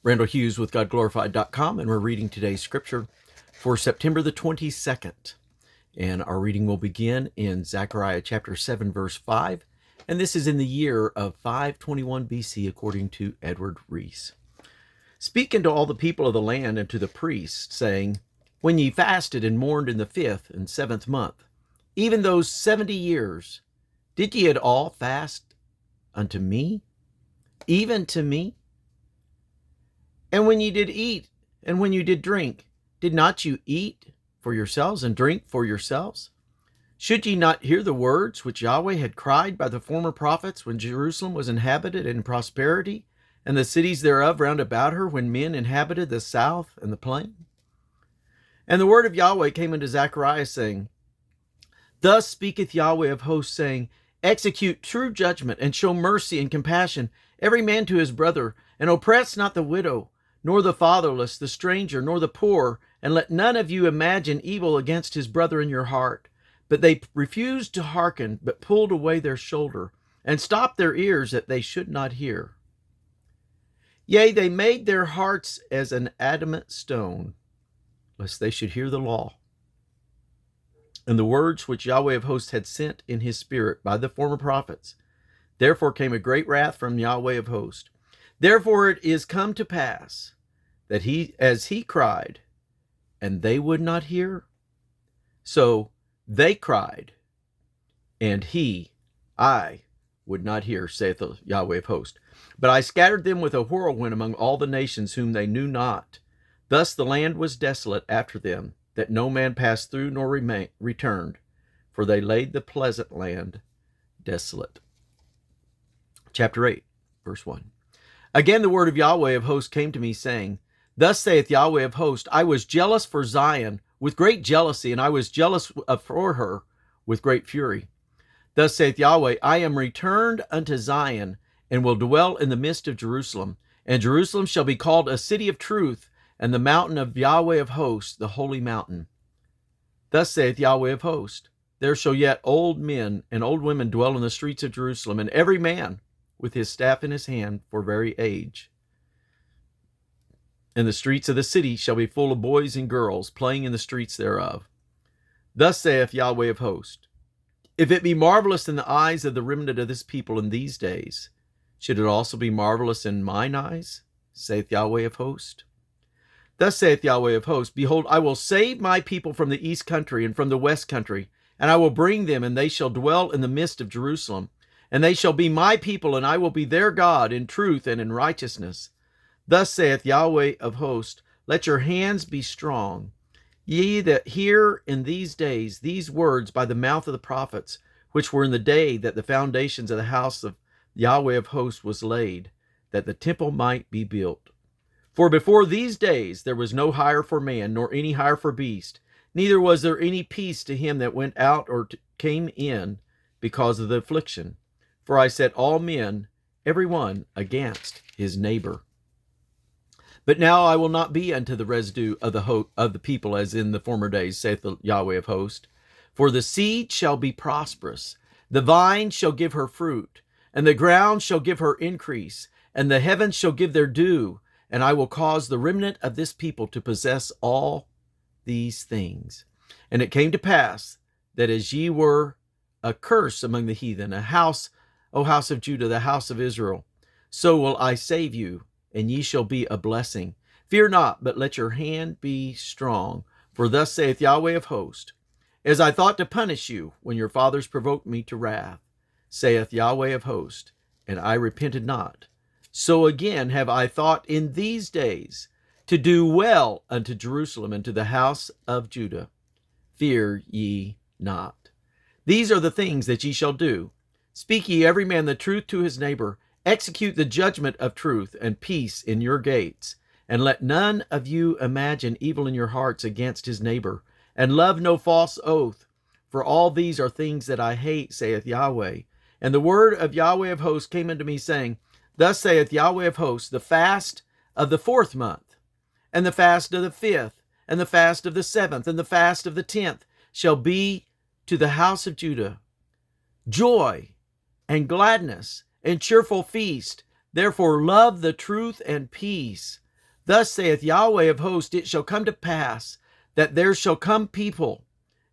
Randall Hughes with GodGlorified.com, and we're reading today's scripture for September the 22nd. And our reading will begin in Zechariah chapter 7, verse 5. And this is in the year of 521 BC, according to Edward Reese. Speak unto all the people of the land and to the priests, saying, when ye fasted and mourned in the 5th and 7th month, even those 70 years, did ye at all fast unto me, even to me? And when ye did eat, and when you did drink, did not you eat for yourselves and drink for yourselves? Should ye not hear the words which Yahweh had cried by the former prophets when Jerusalem was inhabited in prosperity, and the cities thereof round about her, when men inhabited the south and the plain? And the word of Yahweh came unto Zechariah, saying, thus speaketh Yahweh of hosts, saying, execute true judgment, and show mercy and compassion, every man to his brother, and oppress not the widow, nor the fatherless, the stranger, nor the poor, and let none of you imagine evil against his brother in your heart. But they refused to hearken, but pulled away their shoulder, and stopped their ears that they should not hear. Yea, they made their hearts as an adamant stone, lest they should hear the law. And the words which Yahweh of hosts had sent in his spirit by the former prophets. Therefore came a great wrath from Yahweh of hosts. Therefore it is come to pass that as he cried, and they would not hear, so they cried, and I would not hear, saith the Yahweh of hosts. But I scattered them with a whirlwind among all the nations whom they knew not. Thus the land was desolate after them, that no man passed through nor returned, for they laid the pleasant land desolate. Chapter 8, verse 1. Again the word of Yahweh of hosts came to me, saying, thus saith Yahweh of hosts, I was jealous for Zion with great jealousy, and I was jealous for her with great fury. Thus saith Yahweh, I am returned unto Zion, and will dwell in the midst of Jerusalem. And Jerusalem shall be called a city of truth, and the mountain of Yahweh of hosts, the holy mountain. Thus saith Yahweh of hosts, there shall yet old men and old women dwell in the streets of Jerusalem, and every man with his staff in his hand for very age. And the streets of the city shall be full of boys and girls playing in the streets thereof. Thus saith Yahweh of hosts, if it be marvelous in the eyes of the remnant of this people in these days, should it also be marvelous in mine eyes, saith Yahweh of hosts? Thus saith Yahweh of hosts, behold, I will save my people from the east country and from the west country, and I will bring them, and they shall dwell in the midst of Jerusalem. And they shall be my people, and I will be their God in truth and in righteousness. Thus saith Yahweh of hosts, let your hands be strong, ye that hear in these days these words by the mouth of the prophets, which were in the day that the foundations of the house of Yahweh of hosts was laid, that the temple might be built. For before these days there was no hire for man, nor any hire for beast, neither was there any peace to him that went out or came in, because of the affliction. For I set all men, every one, against his neighbor. But now I will not be unto the residue of the people as in the former days, saith the Yahweh of hosts. For the seed shall be prosperous, the vine shall give her fruit, and the ground shall give her increase, and the heavens shall give their dew, and I will cause the remnant of this people to possess all these things. And it came to pass that as ye were a curse among the heathen, a house, O house of Judah, the house of Israel, so will I save you, and ye shall be a blessing. Fear not, but let your hand be strong. For thus saith Yahweh of hosts, as I thought to punish you when your fathers provoked me to wrath, saith Yahweh of hosts, and I repented not, so again have I thought in these days to do well unto Jerusalem and to the house of Judah. Fear ye not. These are the things that ye shall do. Speak ye every man the truth to his neighbor. Execute the judgment of truth and peace in your gates. And let none of you imagine evil in your hearts against his neighbor. And love no false oath. For all these are things that I hate, saith Yahweh. And the word of Yahweh of hosts came unto me, saying, thus saith Yahweh of hosts, the fast of the 4th month, and the fast of the 5th, and the fast of the 7th, and the fast of the 10th shall be to the house of Judah joy and gladness and cheerful feast. Therefore love the truth and peace. Thus saith Yahweh of hosts, it shall come to pass that there shall come people,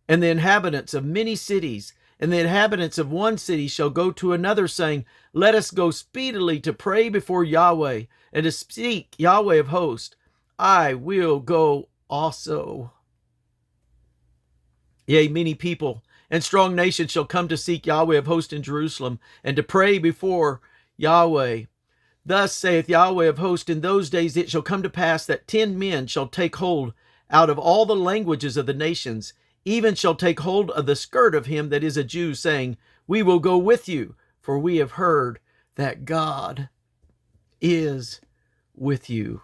and the inhabitants of many cities, and the inhabitants of one city shall go to another, saying, Let us go speedily to pray before Yahweh, and to seek Yahweh of hosts. I will go also. Yea, many people and strong nations shall come to seek Yahweh of hosts in Jerusalem, and to pray before Yahweh. Thus saith Yahweh of hosts, in those days it shall come to pass that 10 men shall take hold out of all the languages of the nations, even shall take hold of the skirt of him that is a Jew, saying, We will go with you, for we have heard that God is with you.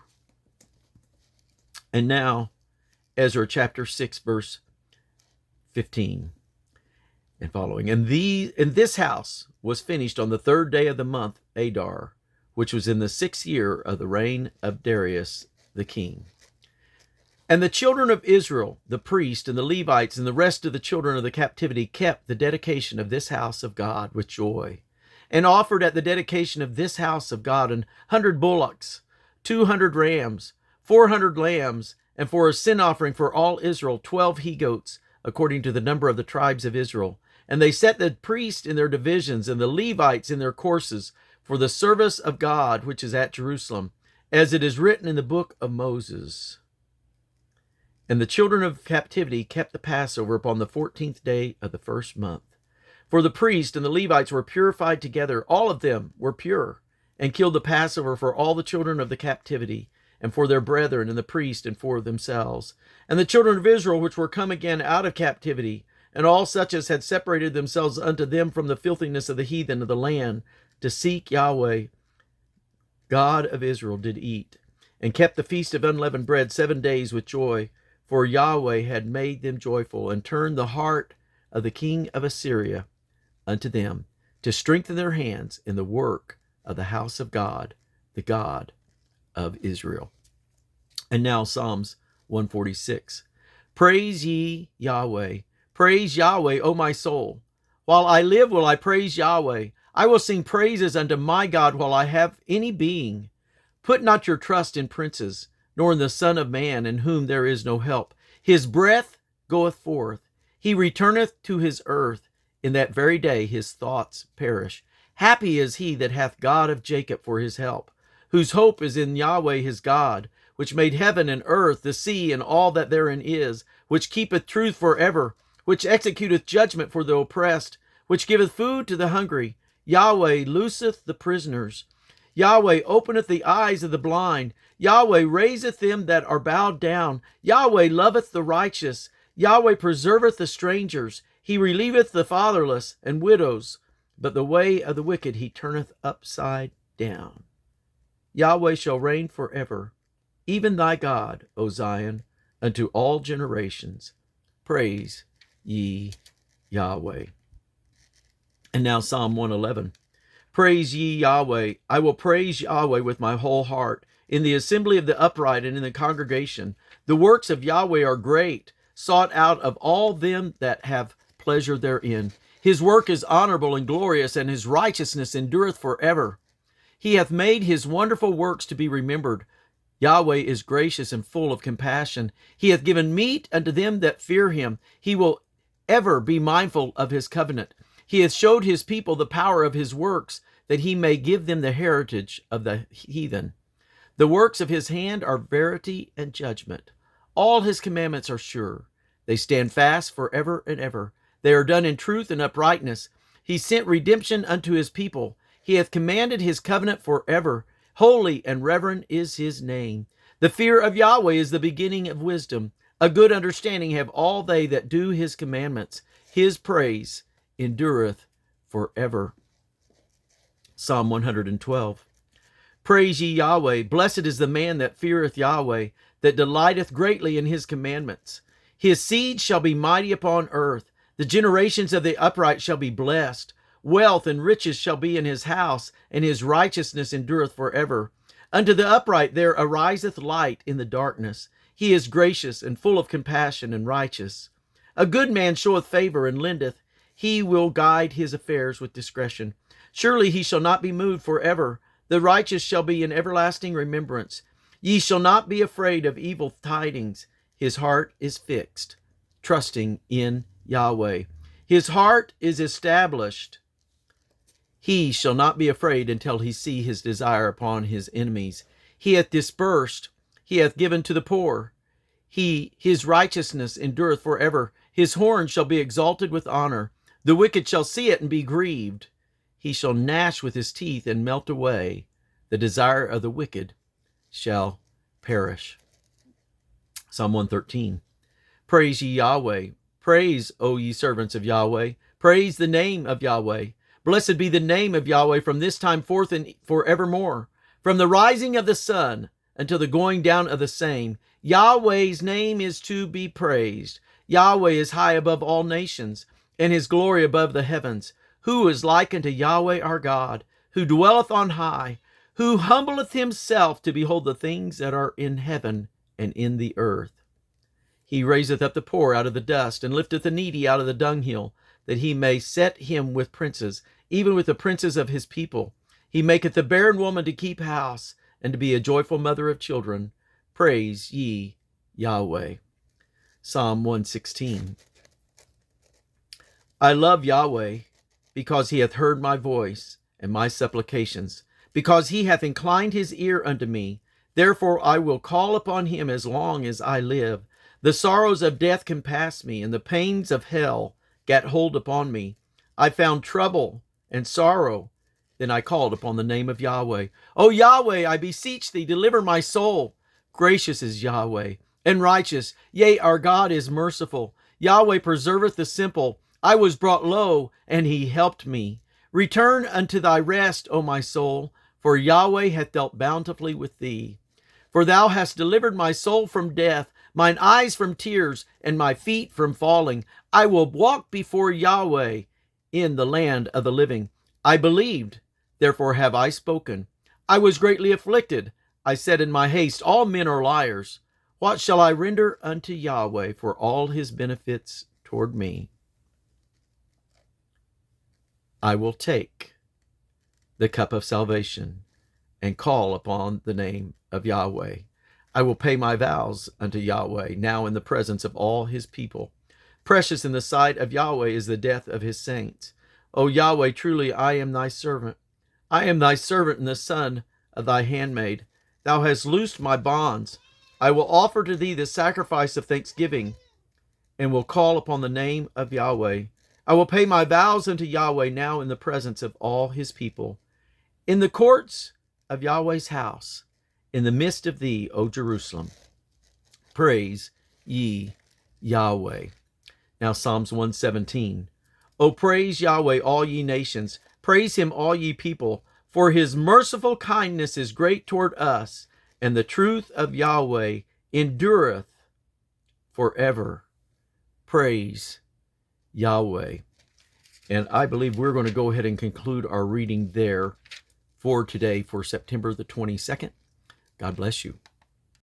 And now, Ezra chapter 6, verse 15 and following. And this house was finished on the 3rd day of the month Adar, which was in the 6th year of the reign of Darius the king. And the children of Israel, the priests and the Levites and the rest of the children of the captivity, kept the dedication of this house of God with joy, and offered at the dedication of this house of God 100 bullocks, 200 rams, 400 lambs, and for a sin offering for all Israel 12 he-goats, according to the number of the tribes of Israel. And they set the priests in their divisions and the Levites in their courses for the service of God, which is at Jerusalem, as it is written in the book of Moses. And the children of captivity kept the Passover upon the 14th day of the 1st month. For the priests and the Levites were purified together, all of them were pure, and killed the Passover for all the children of the captivity, and for their brethren and the priests, and for themselves. And the children of Israel, which were come again out of captivity, and all such as had separated themselves unto them from the filthiness of the heathen of the land, to seek Yahweh, God of Israel, did eat, and kept the feast of unleavened bread 7 days with joy, for Yahweh had made them joyful, and turned the heart of the king of Assyria unto them, to strengthen their hands in the work of the house of God, the God of Israel. And now Psalms 146. Praise ye Yahweh. Praise Yahweh, O my soul. While I live will I praise Yahweh. I will sing praises unto my God while I have any being. Put not your trust in princes, nor in the Son of Man, in whom there is no help. His breath goeth forth. He returneth to his earth. In that very day his thoughts perish. Happy is he that hath God of Jacob for his help, whose hope is in Yahweh his God, which made heaven and earth, the sea, and all that therein is, which keepeth truth forever, which executeth judgment for the oppressed, which giveth food to the hungry. Yahweh looseth the prisoners. Yahweh openeth the eyes of the blind. Yahweh raiseth them that are bowed down. Yahweh loveth the righteous. Yahweh preserveth the strangers. He relieveth the fatherless and widows. But the way of the wicked he turneth upside down. Yahweh shall reign forever, even thy God, O Zion, unto all generations. Praise ye Yahweh. And now Psalm 111. Praise ye Yahweh. I will praise Yahweh with my whole heart, in the assembly of the upright and in the congregation. The works of Yahweh are great, sought out of all them that have pleasure therein. His work is honorable and glorious, and his righteousness endureth forever. He hath made his wonderful works to be remembered. Yahweh is gracious and full of compassion. He hath given meat unto them that fear him. He will ever be mindful of his covenant. He hath showed his people the power of his works, that he may give them the heritage of the heathen. The works of his hand are verity and judgment. All his commandments are sure. They stand fast forever and ever. They are done in truth and uprightness. He sent redemption unto his people. He hath commanded his covenant forever. Holy and reverend is his name. The fear of Yahweh is the beginning of wisdom. A good understanding have all they that do his commandments. His praise endureth forever. Psalm 112. Praise ye Yahweh. Blessed is the man that feareth Yahweh, that delighteth greatly in his commandments. His seed shall be mighty upon earth. The generations of the upright shall be blessed. Wealth and riches shall be in his house, and his righteousness endureth forever. Unto the upright there ariseth light in the darkness. He is gracious and full of compassion and righteous. A good man showeth favor and lendeth. He will guide his affairs with discretion. Surely he shall not be moved forever. The righteous shall be in everlasting remembrance. Ye shall not be afraid of evil tidings. His heart is fixed, trusting in Yahweh. His heart is established. He shall not be afraid until he see his desire upon his enemies. He hath dispersed, he hath given to the poor. His righteousness endureth forever. His horn shall be exalted with honor. The wicked shall see it and be grieved. He shall gnash with his teeth and melt away. The desire of the wicked shall perish. Psalm 113. Praise ye Yahweh. Praise, O ye servants of Yahweh. Praise the name of Yahweh. Blessed be the name of Yahweh from this time forth and forevermore. From the rising of the sun until the going down of the same, Yahweh's name is to be praised. Yahweh is high above all nations, and his glory above the heavens. Who is like unto Yahweh our God, who dwelleth on high, who humbleth himself to behold the things that are in heaven and in the earth? He raiseth up the poor out of the dust, and lifteth the needy out of the dunghill, that he may set him with princes, even with the princes of his people. He maketh the barren woman to keep house, and to be a joyful mother of children. Praise ye Yahweh. Psalm 116. I love Yahweh, because he hath heard my voice and my supplications, because he hath inclined his ear unto me. Therefore I will call upon him as long as I live. The sorrows of death compassed me, and the pains of hell gat hold upon me. I found trouble and sorrow. Then I called upon the name of Yahweh. O Yahweh, I beseech thee, deliver my soul. Gracious is Yahweh, and righteous. Yea, our God is merciful. Yahweh preserveth the simple. I was brought low, and he helped me. Return unto thy rest, O my soul, for Yahweh hath dealt bountifully with thee. For thou hast delivered my soul from death, mine eyes from tears, and my feet from falling. I will walk before Yahweh in the land of the living. I believed, therefore have I spoken. I was greatly afflicted. I said in my haste, all men are liars. What shall I render unto Yahweh for all his benefits toward me? I will take the cup of salvation and call upon the name of Yahweh. I will pay my vows unto Yahweh now in the presence of all his people. Precious in the sight of Yahweh is the death of his saints. O Yahweh, truly I am thy servant. I am thy servant and the son of thy handmaid. Thou hast loosed my bonds. I will offer to thee the sacrifice of thanksgiving, and will call upon the name of Yahweh. I will pay my vows unto Yahweh now in the presence of all his people. In the courts of Yahweh's house, in the midst of thee, O Jerusalem. Praise ye Yahweh. Now Psalms 117. O praise Yahweh, all ye nations. Praise him, all ye people. For his merciful kindness is great toward us, and the truth of Yahweh endureth forever. Praise Yahweh. And I believe we're going to go ahead and conclude our reading there for today, for September the 22nd. God bless you.